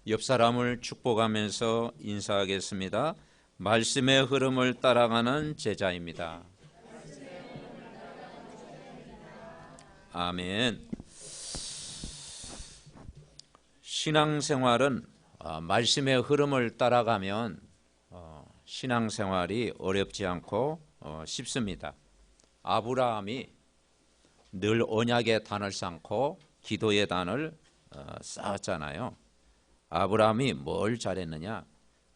옆 사람을 축복하면서 인사하겠습니다. 말씀의 흐름을 따라가는 제자입니다. 아멘. 신앙생활은 말씀의 흐름을 따라가면 신앙생활이 어렵지 않고 쉽습니다. 아브라함이 늘 언약의 단을 쌓고 기도의 단을 쌓았잖아요. 아브라함이 뭘 잘했느냐?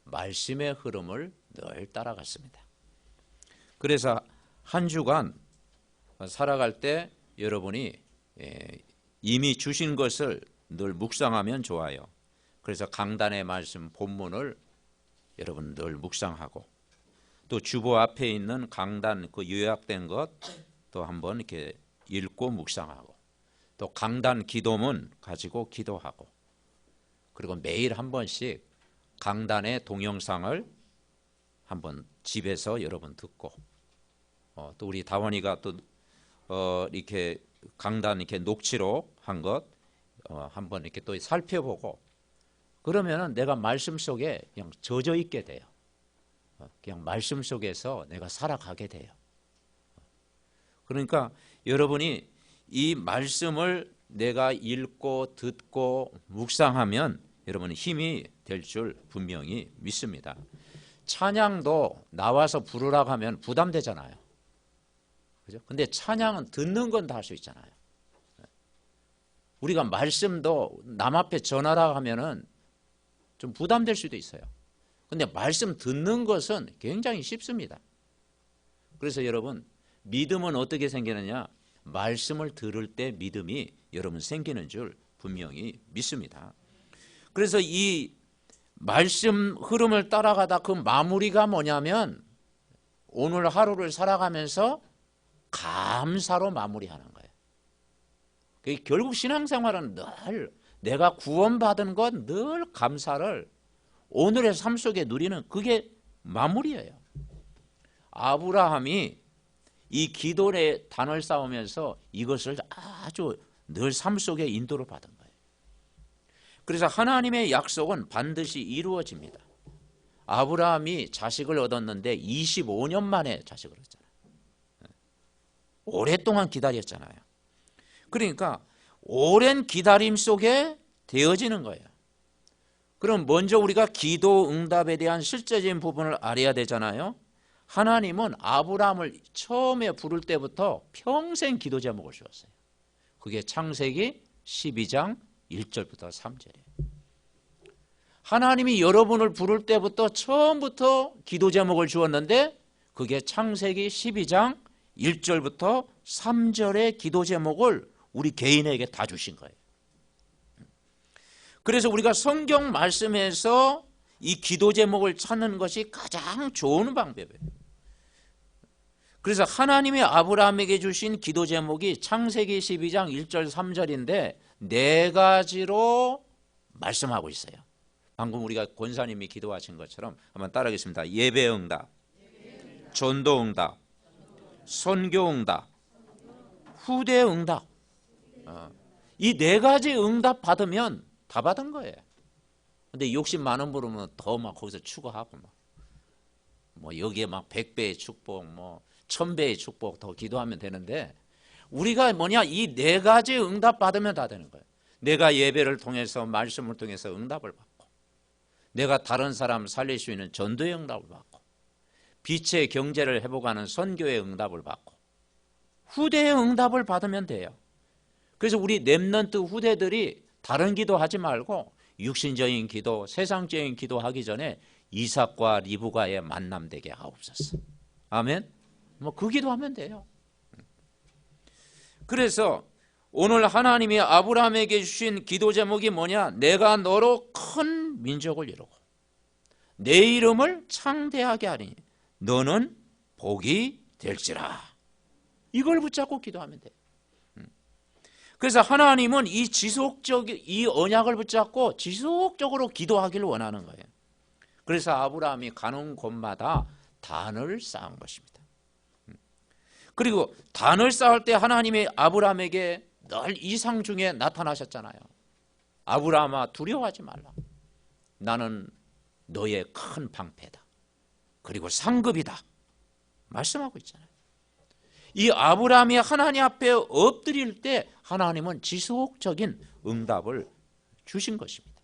말씀의 흐름을 늘 따라갔습니다. 그래서 한 주간 살아갈 때 여러분이 이미 주신 것을 늘 묵상하면 좋아요. 그래서 강단의 말씀 본문을 여러분 늘 묵상하고, 또 주보 앞에 있는 강단 그 요약된 것 또 한번 이렇게 읽고 묵상하고, 또 강단 기도문 가지고 기도하고, 그리고 매일 한 번씩 강단의 동영상을 한번 집에서 여러분 듣고, 또 우리 다원이가 또 이렇게 강단 이렇게 녹취로 한 것 한번 이렇게 또 살펴보고, 그러면은 내가 말씀 속에 그냥 젖어 있게 돼요. 그냥 말씀 속에서 내가 살아가게 돼요. 그러니까 여러분이 이 말씀을 내가 읽고 듣고 묵상하면 여러분은 힘이 될 줄 분명히 믿습니다. 찬양도 나와서 부르라고 하면 부담되잖아요. 그죠? 근데 찬양은 듣는 건 다 할 수 있잖아요. 우리가 말씀도 남 앞에 전하라고 하면은 좀 부담될 수도 있어요. 근데 말씀 듣는 것은 굉장히 쉽습니다. 그래서 여러분, 믿음은 어떻게 생기느냐? 말씀을 들을 때 믿음이 여러분 생기는 줄 분명히 믿습니다. 그래서 이 말씀 흐름을 따라가다 그 마무리가 뭐냐면 오늘 하루를 살아가면서 감사로 마무리하는 거예요. 결국 신앙생활은 늘 내가 구원받은 것 늘 감사를 오늘의 삶 속에 누리는 그게 마무리예요. 아브라함이 이 기도의 단을 쌓으면서 이것을 아주 늘 삶 속에 인도를 받은 거예요. 그래서 하나님의 약속은 반드시 이루어집니다. 아브라함이 자식을 얻었는데 25년 만에 자식을 얻었잖아요. 오랫동안 기다렸잖아요. 그러니까 오랜 기다림 속에 되어지는 거예요. 그럼 먼저 우리가 기도 응답에 대한 실제적인 부분을 알아야 되잖아요. 하나님은 아브라함을 처음에 부를 때부터 평생 기도 제목을 주었어요. 그게 창세기 12장 1절부터 3절이에요. 하나님이 여러분을 부를 때부터 처음부터 기도 제목을 주었는데 그게 창세기 12장 1절부터 3절의 기도 제목을 우리 개인에게 다 주신 거예요. 그래서 우리가 성경 말씀에서 이 기도 제목을 찾는 것이 가장 좋은 방법이에요. 그래서 하나님이 아브라함에게 주신 기도 제목이 창세기 12장 1절 3절인데 네 가지로 말씀하고 있어요. 방금 우리가 권사님이 기도하신 것처럼 한번 따라하겠습니다. 예배 응답, 전도 응답, 선교 응답, 후대 응답. 이 네 가지 응답 받으면 다 받은 거예요. 근데 욕심 많은 분은 더 막 거기서 추가하고 뭐 여기에 막 100배의 축복, 뭐 1000배의 축복 더 기도하면 되는데, 우리가 뭐냐, 이 네 가지 응답 받으면 다 되는 거예요. 내가 예배를 통해서 말씀을 통해서 응답을 받고, 내가 다른 사람 살릴 수 있는 전도의 응답을 받고, 빛의 경제를 회복하는 선교의 응답을 받고, 후대의 응답을 받으면 돼요. 그래서 우리 렘넌트 후대들이 다른 기도하지 말고 육신적인 기도, 세상적인 기도하기 전에 이삭과 리브가의 만남 되게 하옵소서. 아멘. 뭐 그 기도하면 돼요. 그래서 오늘 하나님이 아브라함에게 주신 기도 제목이 뭐냐? 내가 너로 큰 민족을 이루고 내 이름을 창대하게 하리니 너는 복이 될지라. 이걸 붙잡고 기도하면 돼요. 그래서 하나님은 이 언약을 붙잡고 지속적으로 기도하기를 원하는 거예요. 그래서 아브라함이 가는 곳마다 단을 쌓은 것입니다. 그리고 단을 쌓을 때 하나님이 아브라함에게 늘 이상 중에 나타나셨잖아요. 아브라함아 두려워하지 말라. 나는 너의 큰 방패다. 그리고 상급이다. 말씀하고 있잖아요. 이 아브라함이 하나님 앞에 엎드릴 때 하나님은 지속적인 응답을 주신 것입니다.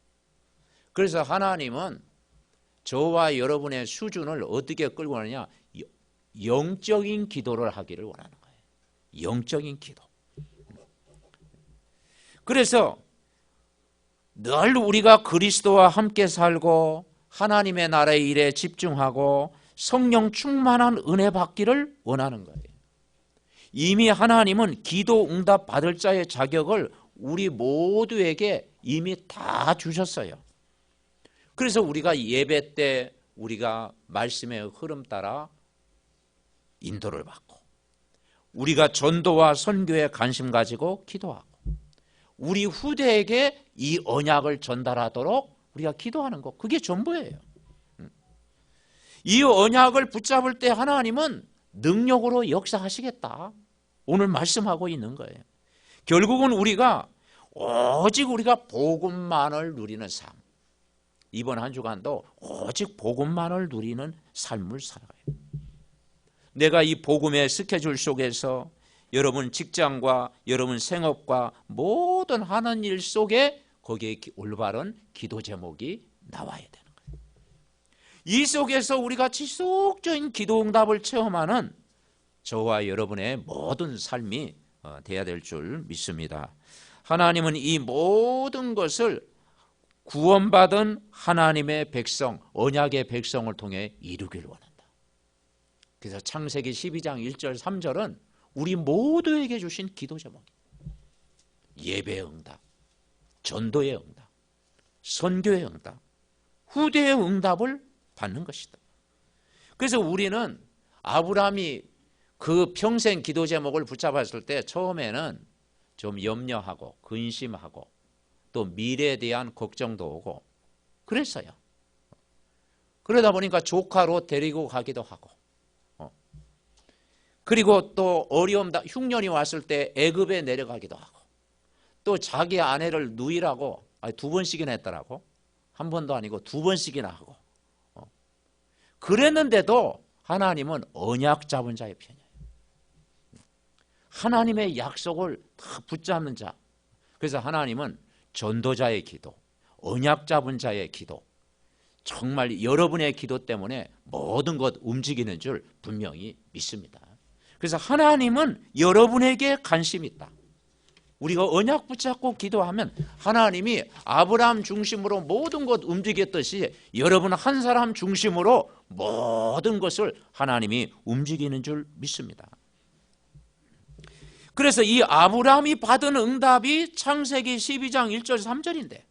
그래서 하나님은 저와 여러분의 수준을 어떻게 끌고 가느냐? 영적인 기도를 하기를 원하는 거예요. 영적인 기도. 그래서 늘 우리가 그리스도와 함께 살고 하나님의 나라의 일에 집중하고 성령 충만한 은혜 받기를 원하는 거예요. 이미 하나님은 기도 응답 받을 자의 자격을 우리 모두에게 이미 다 주셨어요. 그래서 우리가 예배 때 우리가 말씀의 흐름 따라 인도를 받고, 우리가 전도와 선교에 관심 가지고 기도하고, 우리 후대에게 이 언약을 전달하도록 우리가 기도하는 것, 그게 전부예요. 이 언약을 붙잡을 때 하나님은 능력으로 역사하시겠다. 오늘 말씀하고 있는 거예요. 결국은 우리가 오직 우리가 복음만을 누리는 삶, 이번 한 주간도 오직 복음만을 누리는 삶을 살아가요. 내가 이 복음의 스케줄 속에서 여러분 직장과 여러분 생업과 모든 하는 일 속에 거기에 올바른 기도 제목이 나와야 되는 거예요. 이 속에서 우리가 지속적인 기도 응답을 체험하는 저와 여러분의 모든 삶이 돼야 될 줄 믿습니다. 하나님은 이 모든 것을 구원받은 하나님의 백성, 언약의 백성을 통해 이루기를 원한다. 그래서 창세기 12장 1절 3절은 우리 모두에게 주신 기도 제목입니다. 예배의 응답, 전도의 응답, 선교의 응답, 후대의 응답을 받는 것이다. 그래서 우리는 아브라함이 그 평생 기도 제목을 붙잡았을 때 처음에는 좀 염려하고 근심하고 또 미래에 대한 걱정도 오고 그랬어요. 그러다 보니까 조카로 데리고 가기도 하고, 그리고 또 어려움, 흉년이 왔을 때 애굽에 내려가기도 하고, 또 자기 아내를 누이라고 2번씩이나 했더라고. 한 번도 아니고 2번씩이나 하고. 그랬는데도 하나님은 언약 잡은 자의 편이에요. 하나님의 약속을 다 붙잡는 자. 그래서 하나님은 전도자의 기도, 언약 잡은 자의 기도, 정말 여러분의 기도 때문에 모든 것 움직이는 줄 분명히 믿습니다. 그래서 하나님은 여러분에게 관심이 있다. 우리가 언약 붙잡고 기도하면 하나님이 아브라함 중심으로 모든 것 움직였듯이 여러분 한 사람 중심으로 모든 것을 하나님이 움직이는 줄 믿습니다. 그래서 이 아브라함이 받은 응답이 창세기 12장 1절 3절인데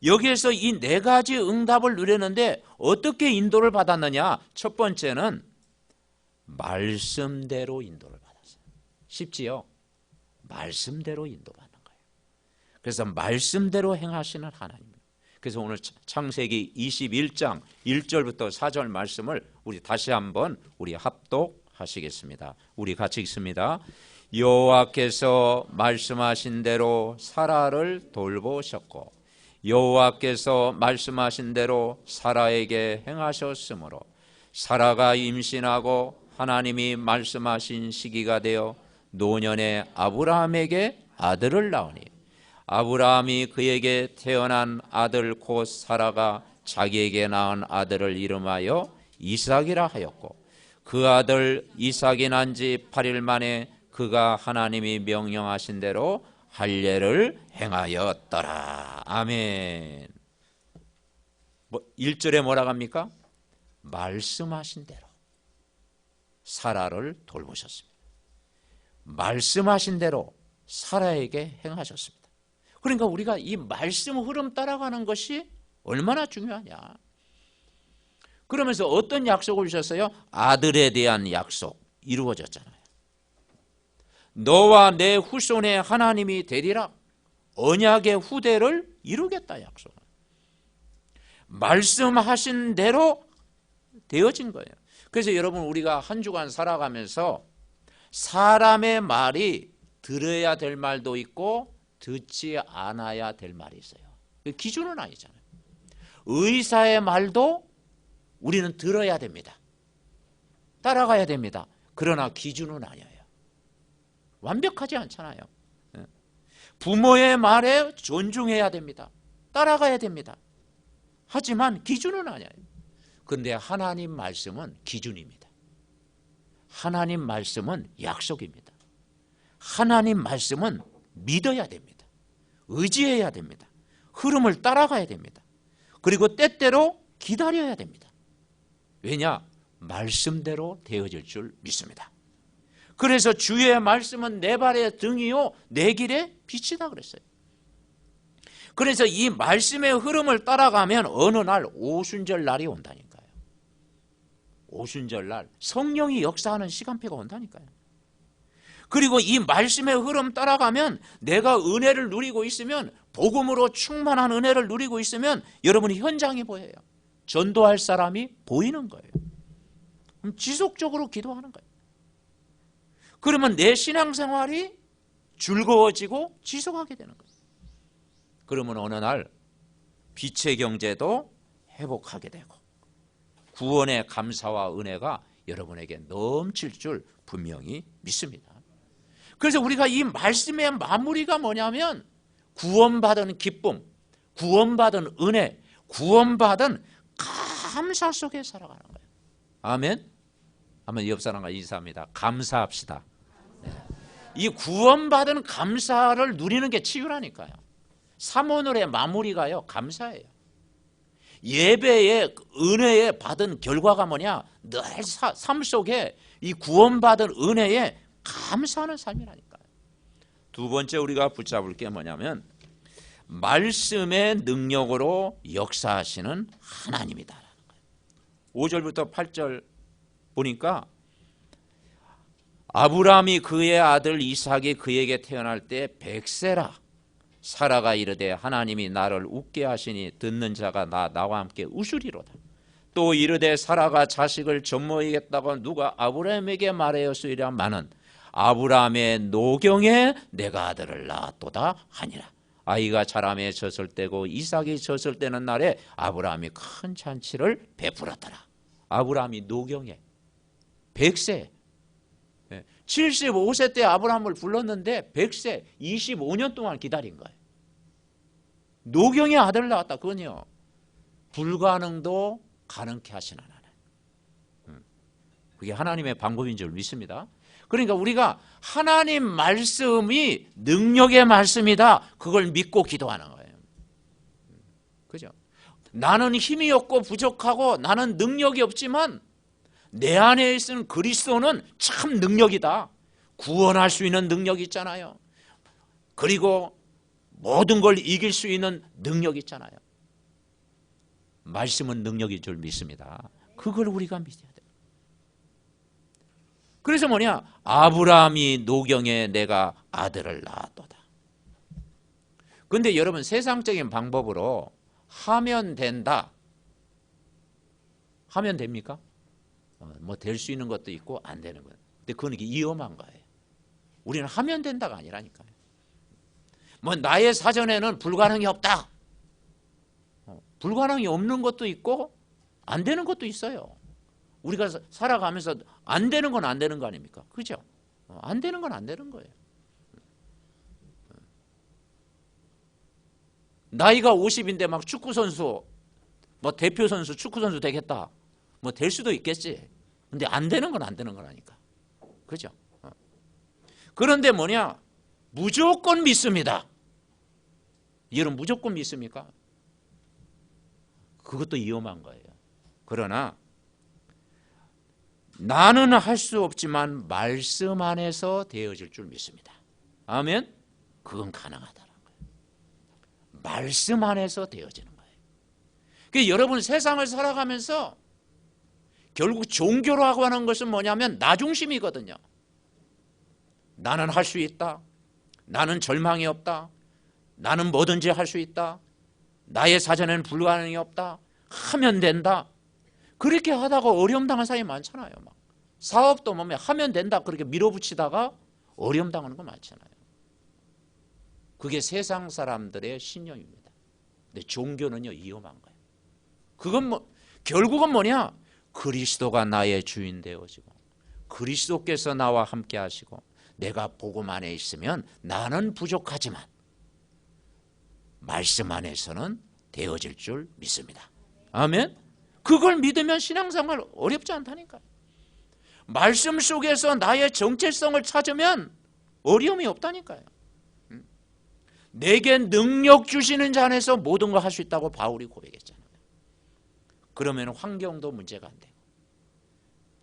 여기에서 이 4가지 응답을 누렸는데 어떻게 인도를 받았느냐? 첫 번째는 말씀대로 인도를 받았어요. 쉽지요? 말씀대로 인도받는 거예요. 그래서 말씀대로 행하시는 하나님. 그래서 오늘 창세기 21장 1절부터 4절 말씀을 우리 다시 한번 우리 합독하시겠습니다. 우리 같이 읽습니다. 여호와께서 말씀하신 대로 사라를 돌보셨고 여호와께서 말씀하신 대로 사라에게 행하셨으므로 사라가 임신하고 하나님이 말씀하신 시기가 되어 노년에 아브라함에게 아들을 낳으니 아브라함이 그에게 태어난 아들 곧 사라가 자기에게 낳은 아들을 이름하여 이삭이라 하였고 그 아들 이삭이 난 지 8일 만에 그가 하나님이 명령하신 대로 할례를 행하였더라. 아멘. 1절에 뭐라고 합니까? 말씀하신 대로 사라를 돌보셨습니다. 말씀하신 대로 사라에게 행하셨습니다. 그러니까 우리가 이 말씀 흐름 따라가는 것이 얼마나 중요하냐. 그러면서 어떤 약속을 주셨어요? 아들에 대한 약속 이루어졌잖아요. 너와 내 후손에 하나님이 되리라. 언약의 후대를 이루겠다 약속. 말씀하신 대로 되어진 거예요. 그래서 여러분 우리가 한 주간 살아가면서 사람의 말이 들어야 될 말도 있고 듣지 않아야 될 말이 있어요. 기준은 아니잖아요. 의사의 말도 우리는 들어야 됩니다. 따라가야 됩니다. 그러나 기준은 아니에요. 완벽하지 않잖아요. 부모의 말에 존중해야 됩니다. 따라가야 됩니다. 하지만 기준은 아니에요. 그런데 하나님 말씀은 기준입니다. 하나님 말씀은 약속입니다. 하나님 말씀은 믿어야 됩니다. 의지해야 됩니다. 흐름을 따라가야 됩니다. 그리고 때때로 기다려야 됩니다. 왜냐? 말씀대로 되어질 줄 믿습니다. 그래서 주의 말씀은 내 발의 등이요 내 길의 빛이다 그랬어요. 그래서 이 말씀의 흐름을 따라가면 어느 날 오순절 날이 온다니까요. 오순절 날 성령이 역사하는 시간표가 온다니까요. 그리고 이 말씀의 흐름 따라가면 내가 은혜를 누리고 있으면, 복음으로 충만한 은혜를 누리고 있으면 여러분이 현장이 보여요. 전도할 사람이 보이는 거예요. 그럼 지속적으로 기도하는 거예요. 그러면 내 신앙생활이 즐거워지고 지속하게 되는 거예요. 그러면 어느 날 빛의 경제도 회복하게 되고 구원의 감사와 은혜가 여러분에게 넘칠 줄 분명히 믿습니다. 그래서 우리가 이 말씀의 마무리가 뭐냐면 구원받은 기쁨, 구원받은 은혜, 구원받은 감사 속에 살아가는 거예요. 아멘. 한번 옆 사람과 인사합니다. 감사합시다. 이 구원받은 감사를 누리는 게 치유라니까요. 삼오늘의 마무리가요 감사예요. 예배의 은혜에 받은 결과가 뭐냐? 늘 삶 속에 이 구원받은 은혜에 감사하는 삶이라니까요. 두 번째 우리가 붙잡을 게 뭐냐면 말씀의 능력으로 역사하시는 하나님이다라는 거예요. 5절부터 8절 보니까 아브라함이 그의 아들 이삭이 그에게 태어날 때 100세라 사라가 이르되 하나님이 나를 웃게 하시니 듣는 자가 나와 함께 웃으리로다. 또 이르되 사라가 자식을 젖먹이겠다고 누가 아브라함에게 말하였으리라마는 아브라함의 노경에 내가 아들을 낳았도다 하니라. 아이가 자라매 젖을 때고 이삭이 젖을 때는 날에 아브라함이 큰 잔치를 베풀었더라. 아브라함이 노경에 100세 75세 때 아브라함을 불렀는데 100세 25년 동안 기다린 거예요. 노경의 아들을 낳았다. 그건요 불가능도 가능케 하시는 하나님. 그게 하나님의 방법인 줄 믿습니다. 그러니까 우리가 하나님 말씀이 능력의 말씀이다. 그걸 믿고 기도하는 거예요. 그죠? 나는 힘이 없고 부족하고 나는 능력이 없지만 내 안에 있는 그리스도는 참 능력이다. 구원할 수 있는 능력이 있잖아요. 그리고 모든 걸 이길 수 있는 능력이 있잖아요. 말씀은 능력인 줄 믿습니다. 그걸 우리가 믿어야 돼요. 그래서 뭐냐? 아브라함이 노경에 내가 아들을 낳았도다. 그런데 여러분 세상적인 방법으로 하면 된다. 하면 됩니까? 뭐 될 수 있는 것도 있고 안 되는 거예요. 근데 그건 위험한 거예요. 우리는 하면 된다가 아니라니까요. 뭐 나의 사전에는 불가능이 없다. 불가능이 없는 것도 있고 안 되는 것도 있어요. 우리가 살아가면서 안 되는 건 안 되는 거 아닙니까? 그죠? 안 되는 건 안 되는 거예요. 나이가 50인데 막 축구선수 뭐 대표선수 축구선수 되겠다. 뭐 될 수도 있겠지. 근데 안 되는 건 안 되는 거라니까. 그죠? 그런데 뭐냐? 무조건 믿습니다. 여러분 무조건 믿습니까? 그것도 위험한 거예요. 그러나 나는 할 수 없지만 말씀 안에서 되어질 줄 믿습니다. 아멘? 그건 가능하다는 거예요. 말씀 안에서 되어지는 거예요. 그러니까 여러분 세상을 살아가면서 결국 종교라고 하는 것은 뭐냐면 나 중심이거든요. 나는 할 수 있다. 나는 절망이 없다. 나는 뭐든지 할 수 있다. 나의 사전에는 불가능이 없다. 하면 된다. 그렇게 하다가 어려움 당한 사람이 많잖아요. 막. 사업도 보면 하면 된다 그렇게 밀어붙이다가 어려움 당하는 거 많잖아요. 그게 세상 사람들의 신념입니다. 근데 종교는요 위험한 거예요. 그건 결국은 뭐냐? 그리스도가 나의 주인 되어지고 그리스도께서 나와 함께 하시고 내가 복음 안에 있으면 나는 부족하지만 말씀 안에서는 되어질 줄 믿습니다. 아멘. 그걸 믿으면 신앙생활 어렵지 않다니까요. 말씀 속에서 나의 정체성을 찾으면 어려움이 없다니까요. 내게 능력 주시는 자 안에서 모든 걸 할 수 있다고 바울이 고백했잖아요. 그러면 환경도 문제가 안 되고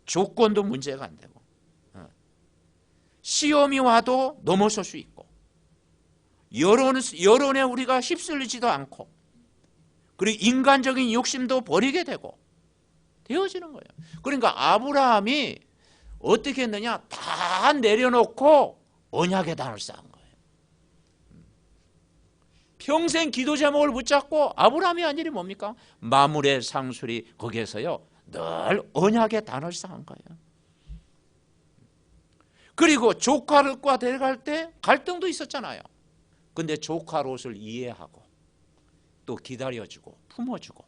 조건도 문제가 안 되고 시험이 와도 넘어설 수 있고 여론에 우리가 휩쓸리지도 않고 그리고 인간적인 욕심도 버리게 되고 되어지는 거예요. 그러니까 아브라함이 어떻게 했느냐? 다 내려놓고 언약의 단을 쌓은 거예요. 평생 기도 제목을 붙잡고 아브라함이 한 일이 뭡니까? 마물의 상술이 거기에서요 늘 언약의 단을 쌓은 거예요. 그리고 조카롯과 데려갈 때 갈등도 있었잖아요. 근데 조카 롯을 이해하고 또 기다려주고 품어주고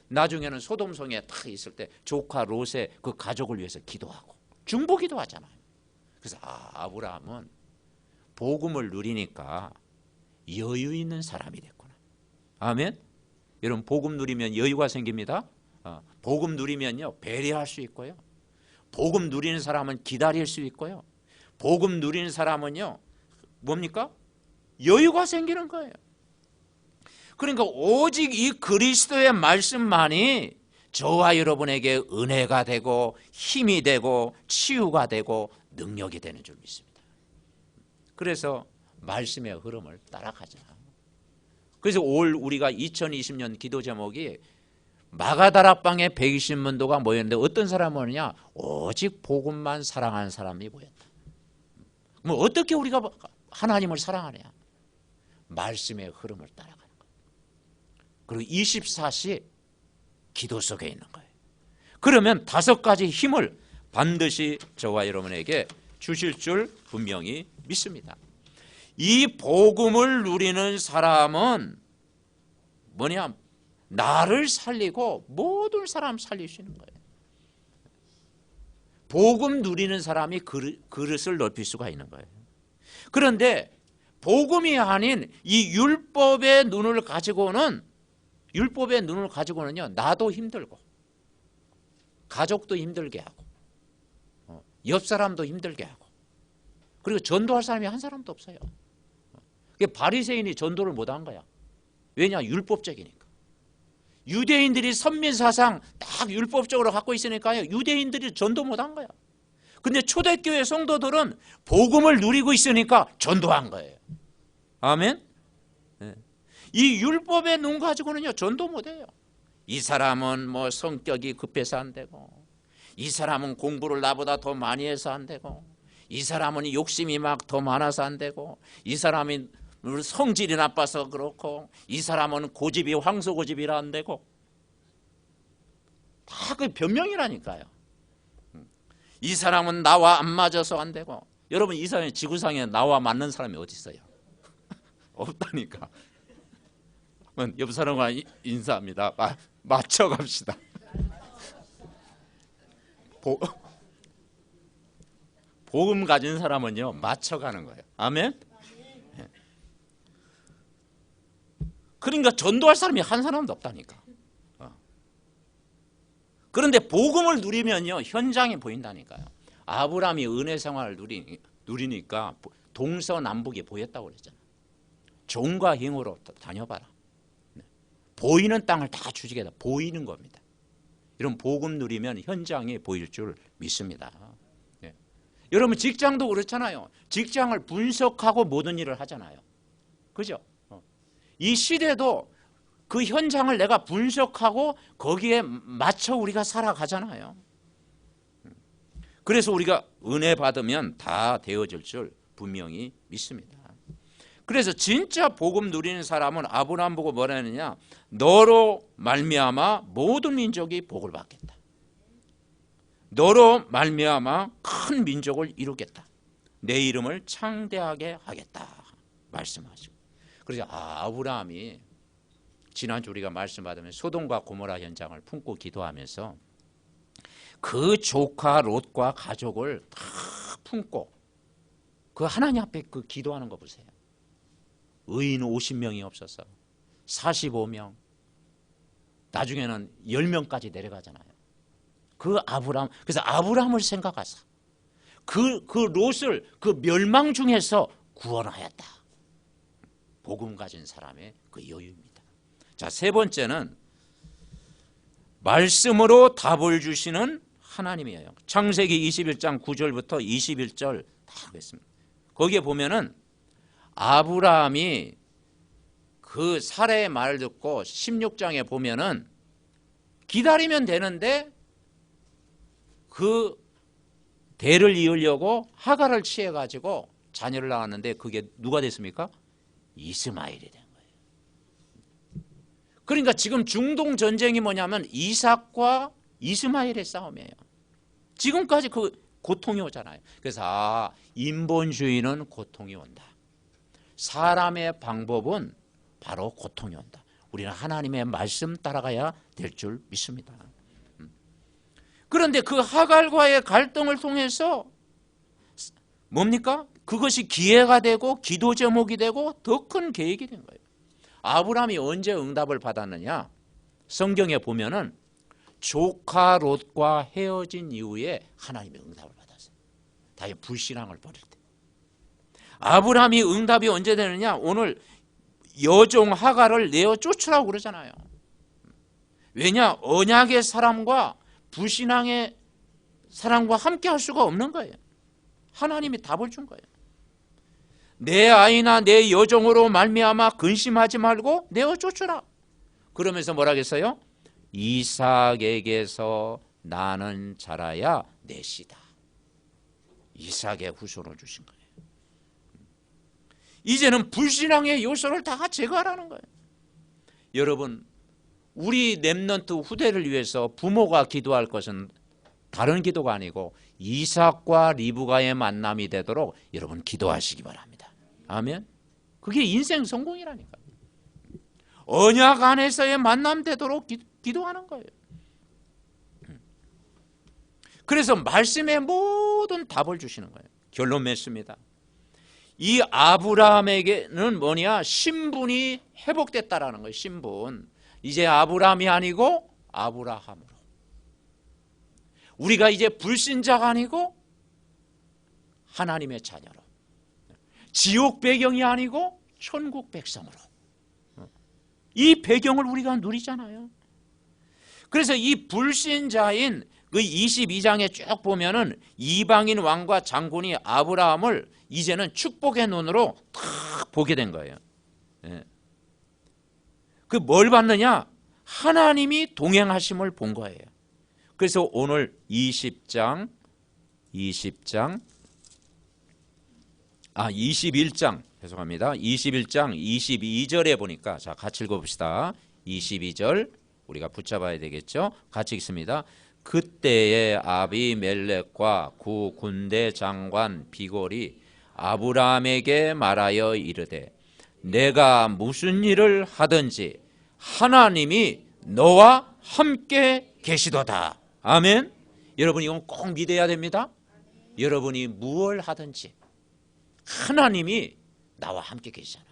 나중에는 소돔성에 딱 있을 때 조카 롯의 그 가족을 위해서 기도하고 중보기도 하잖아요. 그래서 아브라함은 복음을 누리니까 여유 있는 사람이 됐구나. 아멘. 여러분 복음 누리면 여유가 생깁니다. 복음 누리면요 배려할 수 있고요. 복음 누리는 사람은 기다릴 수 있고요. 복음 누리는 사람은요 뭡니까? 여유가 생기는 거예요. 그러니까 오직 이 그리스도의 말씀만이 저와 여러분에게 은혜가 되고 힘이 되고 치유가 되고 능력이 되는 줄 믿습니다. 그래서 말씀의 흐름을 따라가자. 그래서 올 우리가 2020년 기도 제목이 마가다락방에 120문도가 모였는데 어떤 사람이 오느냐? 오직 복음만 사랑하는 사람이 모였다. 그럼 어떻게 우리가 하나님을 사랑하냐? 말씀의 흐름을 따라가는 거예요. 그리고 24시 기도 속에 있는 거예요. 그러면 5가지 힘을 반드시 저와 여러분에게 주실 줄 분명히 믿습니다. 이 복음을 누리는 사람은 뭐냐? 나를 살리고 모든 사람 살릴 수 있는 거예요. 복음 누리는 사람이 그릇을 넓힐 수가 있는 거예요. 그런데 복음이 아닌 이 율법의 눈을 가지고는요 나도 힘들고 가족도 힘들게 하고 옆 사람도 힘들게 하고 그리고 전도할 사람이 한 사람도 없어요. 바리새인이 전도를 못한 거야. 왜냐? 율법적이니까. 유대인들이 선민사상 딱 율법적으로 갖고 있으니까요 유대인들이 전도 못한 거야. 근데 초대교회 성도들은 복음을 누리고 있으니까 전도한 거예요. 아멘. 이 율법의 눈 가지고는요 전도 못해요. 이 사람은 뭐 성격이 급해서 안 되고 이 사람은 공부를 나보다 더 많이 해서 안 되고 이 사람은 욕심이 막 더 많아서 안 되고 이 사람이 성질이 나빠서 그렇고 이 사람은 고집이 황소고집이라 안 되고 다 그 변명이라니까요. 이 사람은 나와 안 맞아서 안 되고 여러분 이 사람이 지구상에 나와 맞는 사람이 어디 있어요? 없다니까. 옆 사람과 인사합니다. 맞춰갑시다. 복음 가진 사람은요 맞춰가는 거예요. 아멘. 그러니까 전도할 사람이 한 사람도 없다니까. 그런데 복음을 누리면요 현장이 보인다니까요. 아브라함이 은혜 생활을 누리니까 동서남북이 보였다고 그랬잖아요. 종과 힘으로 다녀봐라. 보이는 땅을 다 주시겠다. 보이는 겁니다. 이런 복음 누리면 현장이 보일 줄 믿습니다. 여러분 직장도 그렇잖아요. 직장을 분석하고 모든 일을 하잖아요. 그죠? 이 시대도 그 현장을 내가 분석하고 거기에 맞춰 우리가 살아가잖아요. 그래서 우리가 은혜 받으면 다 되어질 줄 분명히 믿습니다. 그래서 진짜 복음 누리는 사람은 아브라함 보고 뭐라 했느냐? 너로 말미암아 모든 민족이 복을 받겠다. 너로 말미암아 큰 민족을 이루겠다. 내 이름을 창대하게 하겠다 말씀하시고. 그래서 아브라함이 지난주 우리가 말씀 받으면서 소돔과 고모라 현장을 품고 기도하면서 그 조카 롯과 가족을 다 품고 그 하나님 앞에 그 기도하는 거 보세요. 의인 50명이 없어서 45명, 나중에는 10명까지 내려가잖아요. 그 아브라함, 그래서 아브라함을 생각하사 그 롯을 그 멸망 중에서 구원하였다. 복음 가진 사람의 그 여유입니다. 자, 세 번째는 말씀으로 답을 주시는 하나님이에요. 창세기 21장 9절부터 21절 다 하겠습니다. 거기에 보면은 아브라함이 그 사례의 말을 듣고 16장에 보면은 기다리면 되는데 그 대를 이으려고 하갈을 취해가지고 자녀를 낳았는데 그게 누가 됐습니까? 이스마엘이 된 거예요. 그러니까 지금 중동 전쟁이 뭐냐면 이삭과 이스마엘의 싸움이에요. 지금까지 그 고통이 오잖아요. 그래서 인본주의는 고통이 온다. 사람의 방법은 바로 고통이 온다. 우리는 하나님의 말씀 따라가야 될 줄 믿습니다. 그런데 그 하갈과의 갈등을 통해서 뭡니까? 그것이 기회가 되고 기도 제목이 되고 더 큰 계획이 된 거예요. 아브라함이 언제 응답을 받았느냐? 성경에 보면은 조카 롯과 헤어진 이후에 하나님의 응답을 받았어요. 다시 불신앙을 버릴 때. 아브라함이 응답이 언제 되느냐? 오늘 여종 하갈을 내어 쫓으라고 그러잖아요. 왜냐? 언약의 사람과 불신앙의 사람과 함께 할 수가 없는 거예요. 하나님이 답을 준 거예요. 내 아이나 내 여종으로 말미암아 근심하지 말고 내어 쫓으라. 그러면서 뭐라 했어요? 이삭에게서 나는 자라야 넷이다. 이삭의 후손을 주신 거예요. 이제는 불신앙의 요소를 다 제거하라는 거예요. 여러분, 우리 렘넌트 후대를 위해서 부모가 기도할 것은 다른 기도가 아니고 이삭과 리브가의 만남이 되도록 여러분 기도하시기 바랍니다. 아멘. 그게 인생 성공이라니까. 언약 안에서의 만남 되도록 기도하는 거예요. 그래서 말씀의 모든 답을 주시는 거예요. 결론 맺습니다. 이 아브라함에게는 뭐냐? 신분이 회복됐다라는 거예요. 신분. 이제 아브라함이 아니고 아브라함으로. 우리가 이제 불신자가 아니고 하나님의 자녀로. 지옥 배경이 아니고 천국 백성으로. 이 배경을 우리가 누리잖아요. 그래서 이 불신자인 그 22장에 쭉 보면은 이방인 왕과 장군이 아브라함을 이제는 축복의 눈으로 탁 보게 된 거예요. 그 뭘 봤느냐? 하나님이 동행하심을 본 거예요. 그래서 오늘 21장 죄송합니다. 21장 22절에 보니까 자, 같이 읽어봅시다. 22절 우리가 붙잡아야 되겠죠? 같이 읽습니다. 그때에 아비멜렉과 그 군대 장관 비골이 아브라함에게 말하여 이르되 내가 무슨 일을 하든지 하나님이 너와 함께 계시도다. 아멘. 여러분 이건 꼭 믿어야 됩니다. 여러분이 무엇을 하든지 하나님이 나와 함께 계시잖아요.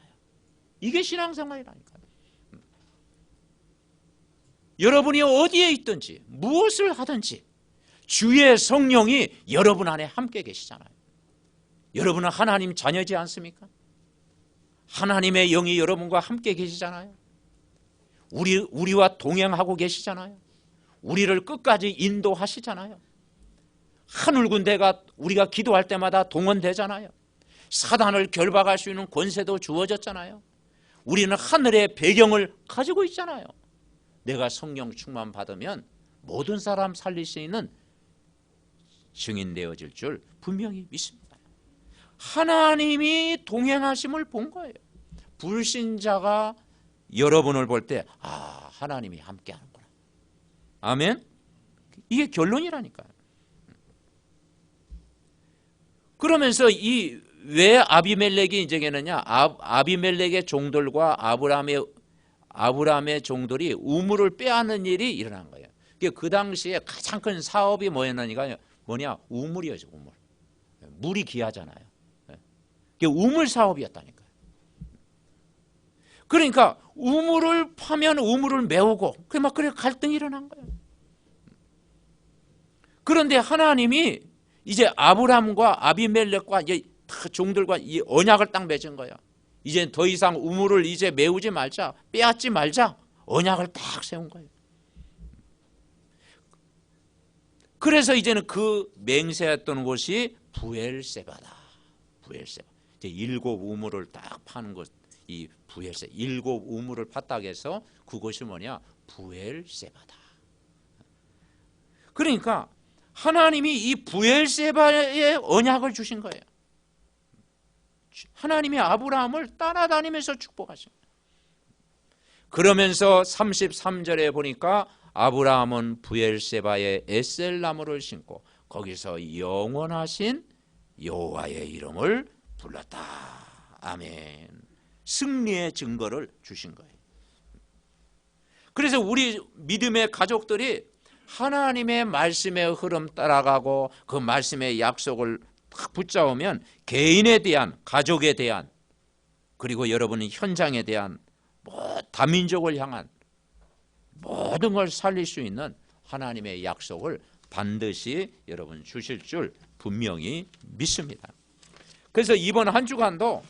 이게 신앙생활이라니까요. 여러분이 어디에 있든지 무엇을 하든지 주의 성령이 여러분 안에 함께 계시잖아요. 여러분은 하나님 자녀지 않습니까? 하나님의 영이 여러분과 함께 계시잖아요. 우리와 동행하고 계시잖아요. 우리를 끝까지 인도하시잖아요. 하늘 군대가 우리가 기도할 때마다 동원되잖아요. 사단을 결박할 수 있는 권세도 주어졌잖아요. 우리는 하늘의 배경을 가지고 있잖아요. 내가 성령 충만 받으면 모든 사람 살릴 수 있는 증인 되어질 줄 분명히 믿습니다. 하나님이 동행하심을 본 거예요. 불신자가 여러분을 볼 때 하나님이 함께하는구나. 아멘. 이게 결론이라니까요. 그러면서 왜 아비멜렉이 인정했느냐? 아비멜렉의 종들과 아브라함의 종들이 우물을 빼앗는 일이 일어난 거예요. 그 당시에 가장 큰 사업이 뭐였느냐? 우물이었죠. 우물. 물이 귀하잖아요. 그게 우물 사업이었다니까요. 그러니까 우물을 파면 우물을 메우고 그래 갈등이 일어난 거예요. 그런데 하나님이 이제 아브라함과 아비멜렉과 이제 종들과 이 언약을 딱 맺은 거예요. 이제 더 이상 우물을 이제 메우지 말자, 빼앗지 말자, 언약을 딱 세운 거예요. 그래서 이제는 그 맹세했던 곳이 부엘세바다. 부엘세바. 이제 7 우물을 딱 파는 곳, 이 부엘세. 7 우물을 팠다고 해서 그곳이 부엘세바다. 그러니까 하나님이 이 부엘세바의 언약을 주신 거예요. 하나님이 아브라함을 따라다니면서 축복하신 거예요. 그러면서 33절에 보니까 아브라함은 부엘세바에 에셀나무를 심고 거기서 영원하신 여호와의 이름을 불렀다. 아멘. 승리의 증거를 주신 거예요. 그래서 우리 믿음의 가족들이 하나님의 말씀의 흐름 따라가고 그 말씀의 약속을 딱 붙잡으면 개인에 대한, 가족에 대한, 그리고 여러분의 현장에 대한 다민족을 향한 모든 걸 살릴 수 있는 하나님의 약속을 반드시 여러분 주실 줄 분명히 믿습니다. 그래서 이번 한 주간도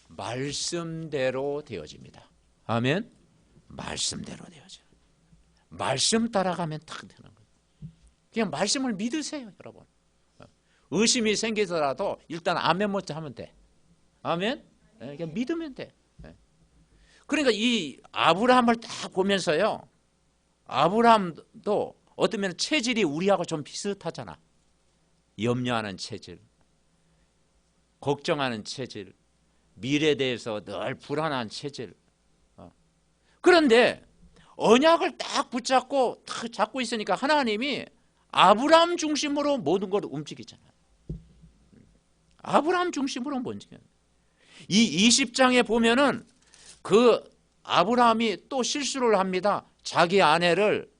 말씀대로 되어집니다. 아멘. 말씀대로 되어져요. 말씀 따라가면 딱 되는 거예요. 그냥 말씀을 믿으세요, 여러분. 의심이 생기더라도 일단 아멘 먼저 하면 돼. 아멘. 그냥 믿으면 돼. 그러니까 이 아브라함을 딱 보면서요, 아브라함도 어쩌면 체질이 우리하고 좀 비슷하잖아. 염려하는 체질, 걱정하는 체질, 미래에 대해서 늘 불안한 체질. 그런데 언약을 딱 붙잡고 딱 잡고 있으니까 하나님이 아브라함 중심으로 모든 걸 움직이잖아요. 아브라함 중심으로 움직여요. 이 20장에 보면은 그 아브라함이 또 실수를 합니다. 자기 아내를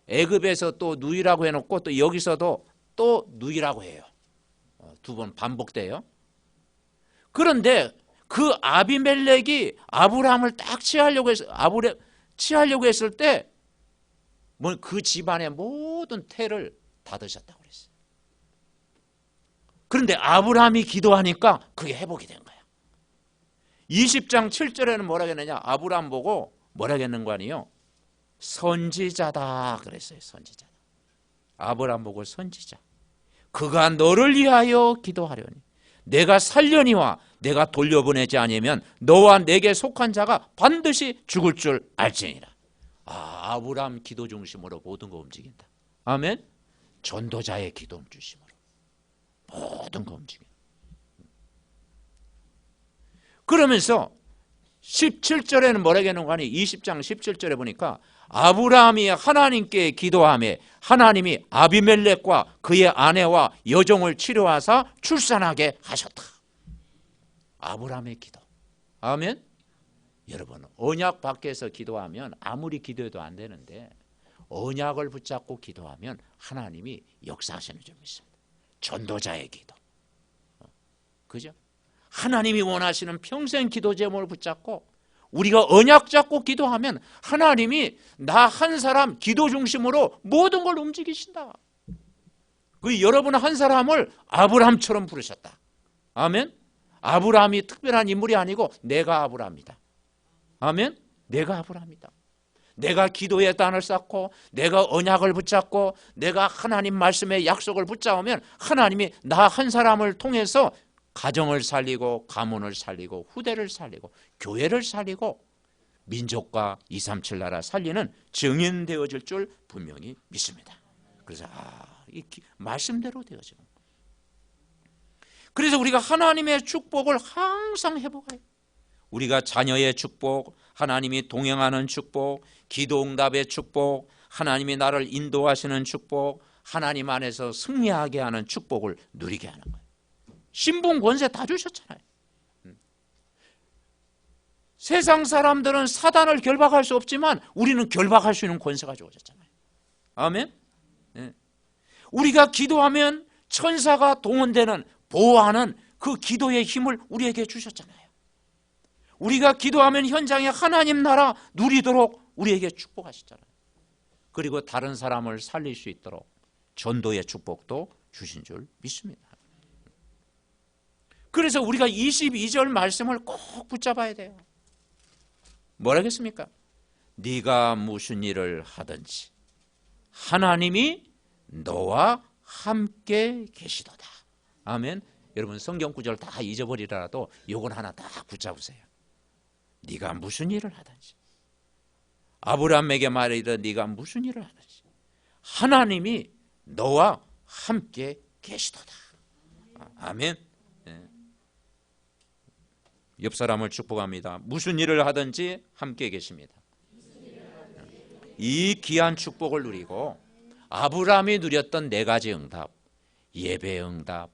애굽에서 또 누이라고 해놓고 또 여기서도 또 누이라고 해요. 2번 반복돼요. 그런데 그 아비멜렉이 아브라함을 딱 취하려고 했을 때 그 집안의 모든 태를 닫으셨다고 그랬어요. 그런데 아브라함이 기도하니까 그게 회복이 된 거예요. 20장 7절에는 뭐라고 했느냐? 아브라함 보고 뭐라고 했는 거 아니에요? 선지자다 그랬어요. 선지자다. 아브라함 보고 선지자. 그가 너를 위하여 기도하려니 내가 살려니와 내가 돌려보내지 아니면 너와 내게 속한 자가 반드시 죽을 줄 알지니라. 아브라함 기도 중심으로 모든 거 움직인다. 아멘. 전도자의 기도 중심으로 모든 거 움직인다. 그러면서 17절에는 뭐라고 하는 거 아니? 20장 17절에 보니까 아브라함이 하나님께 기도하며 하나님이 아비멜렉과 그의 아내와 여종을 치료하사 출산하게 하셨다. 아브라함의 기도. 아멘. 여러분, 언약 밖에서 기도하면 아무리 기도해도 안 되는데 언약을 붙잡고 기도하면 하나님이 역사하시는 줄 믿습니다. 전도자의 기도. 그죠? 하나님이 원하시는 평생 기도 제목을 붙잡고 우리가 언약 잡고 기도하면 하나님이 나 한 사람 기도 중심으로 모든 걸 움직이신다. 그 여러분 한 사람을 아브라함처럼 부르셨다. 아멘. 아브라함이 특별한 인물이 아니고 내가 아브라함이다. 아멘. 내가 아브라함이다. 내가 기도의 단을 쌓고 내가 언약을 붙잡고 내가 하나님 말씀의 약속을 붙잡으면 하나님이 나 한 사람을 통해서 가정을 살리고 가문을 살리고 후대를 살리고 교회를 살리고 민족과 237 나라 살리는 증인 되어질 줄 분명히 믿습니다. 그래서 이 말씀대로 되어져. 그래서 우리가 하나님의 축복을 항상 회복해요. 우리가 자녀의 축복, 하나님이 동행하는 축복, 기도응답의 축복, 하나님이 나를 인도하시는 축복, 하나님 안에서 승리하게 하는 축복을 누리게 하는 거예요. 신분 권세 다 주셨잖아요. 세상 사람들은 사단을 결박할 수 없지만 우리는 결박할 수 있는 권세가 주어졌잖아요. 아멘. 네. 우리가 기도하면 천사가 동원되는, 보호하는 그 기도의 힘을 우리에게 주셨잖아요. 우리가 기도하면 현장에 하나님 나라 누리도록 우리에게 축복하셨잖아요. 그리고 다른 사람을 살릴 수 있도록 전도의 축복도 주신 줄 믿습니다. 그래서 우리가 22절 말씀을 꼭 붙잡아야 돼요. 뭐라겠습니까? 네가 무슨 일을 하든지 하나님이 너와 함께 계시도다. 아멘. 여러분 성경 구절 다 잊어버리더라도 요건 하나 딱 붙잡으세요. 네가 무슨 일을 하든지, 아브라함에게 말하기를 네가 무슨 일을 하든지 하나님이 너와 함께 계시도다. 아멘. 옆 사람을 축복합니다. 무슨 일을 하든지 함께 계십니다. 이 귀한 축복을 누리고 아브라함이 누렸던 4가지 응답, 예배의 응답,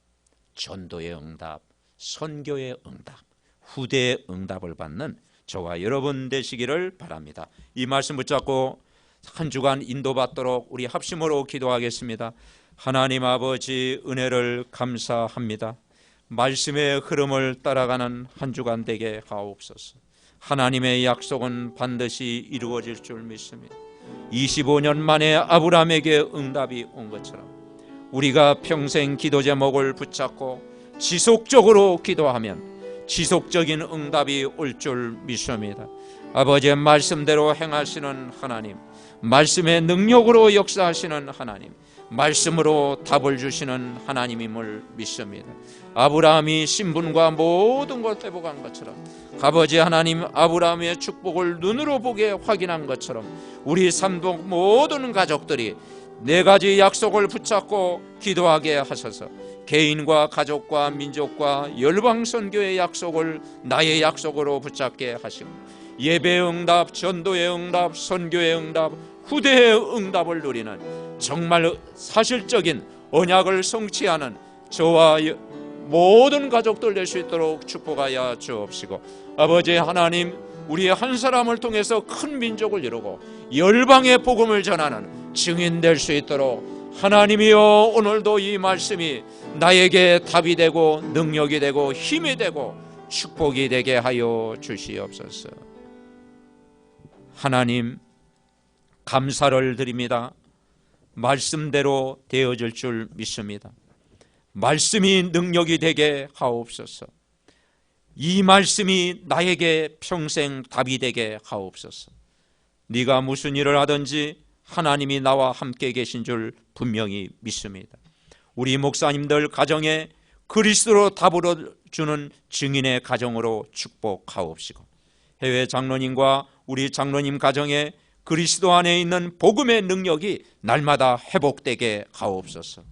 전도의 응답, 선교의 응답, 후대의 응답을 받는 저와 여러분 되시기를 바랍니다. 이 말씀 붙잡고 한 주간 인도받도록 우리 합심으로 기도하겠습니다. 하나님 아버지, 은혜를 감사합니다. 말씀의 흐름을 따라가는 한 주간 되게 하옵소서. 하나님의 약속은 반드시 이루어질 줄 믿습니다. 25년 만에 아브라함에게 응답이 온 것처럼 우리가 평생 기도 제목을 붙잡고 지속적으로 기도하면 지속적인 응답이 올 줄 믿습니다. 아버지의 말씀대로 행하시는 하나님, 말씀의 능력으로 역사하시는 하나님, 말씀으로 답을 주시는 하나님임을 믿습니다. 아브라함이 신분과 모든 걸 회복한 것처럼, 아버지 하나님 아브라함의 축복을 눈으로 보게 확인한 것처럼 우리 삼동 모든 가족들이 4가지 약속을 붙잡고 기도하게 하셔서 개인과 가족과 민족과 열방 선교의 약속을 나의 약속으로 붙잡게 하시고 예배의 응답, 전도의 응답, 선교의 응답, 후대의 응답을 누리는 정말 사실적인 언약을 성취하는 저와 모든 가족들 될 수 있도록 축복하여 주옵시고, 아버지 하나님, 우리 한 사람을 통해서 큰 민족을 이루고 열방의 복음을 전하는 증인 될 수 있도록 하나님이여, 오늘도 이 말씀이 나에게 답이 되고 능력이 되고 힘이 되고 축복이 되게 하여 주시옵소서. 하나님, 감사를 드립니다. 말씀대로 되어질 줄 믿습니다. 말씀이 능력이 되게 하옵소서. 이 말씀이 나에게 평생 답이 되게 하옵소서. 네가 무슨 일을 하든지 하나님이 나와 함께 계신 줄 분명히 믿습니다. 우리 목사님들 가정에 그리스도로 답을 주는 증인의 가정으로 축복하옵시고, 해외 장로님과 우리 장로님 가정에 그리스도 안에 있는 복음의 능력이 날마다 회복되게 하옵소서.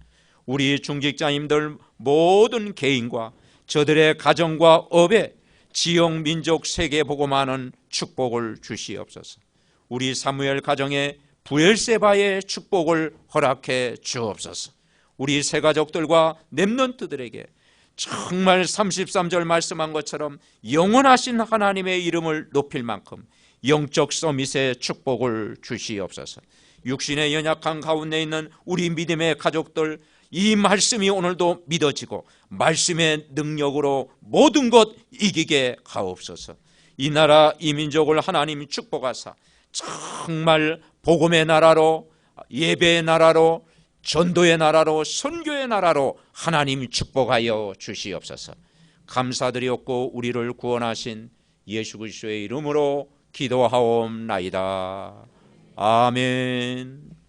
우리 중직자님들 모든 개인과 저들의 가정과 업에 지역, 민족, 세계 복음하는 축복을 주시옵소서. 우리 사무엘 가정에 부엘세바의 축복을 허락해 주옵소서. 우리 새 가족들과 렘넌트들에게 정말 33절 말씀한 것처럼 영원하신 하나님의 이름을 높일 만큼 영적 서밋의 축복을 주시옵소서. 육신의 연약한 가운데 있는 우리 믿음의 가족들, 이 말씀이 오늘도 믿어지고 말씀의 능력으로 모든 것 이기게 하옵소서. 이 나라 이 민족을 하나님 축복하사 정말 복음의 나라로, 예배의 나라로, 전도의 나라로, 선교의 나라로 하나님 축복하여 주시옵소서. 감사드리옵고 우리를 구원하신 예수 그리스도의 이름으로 기도하옵나이다. 아멘.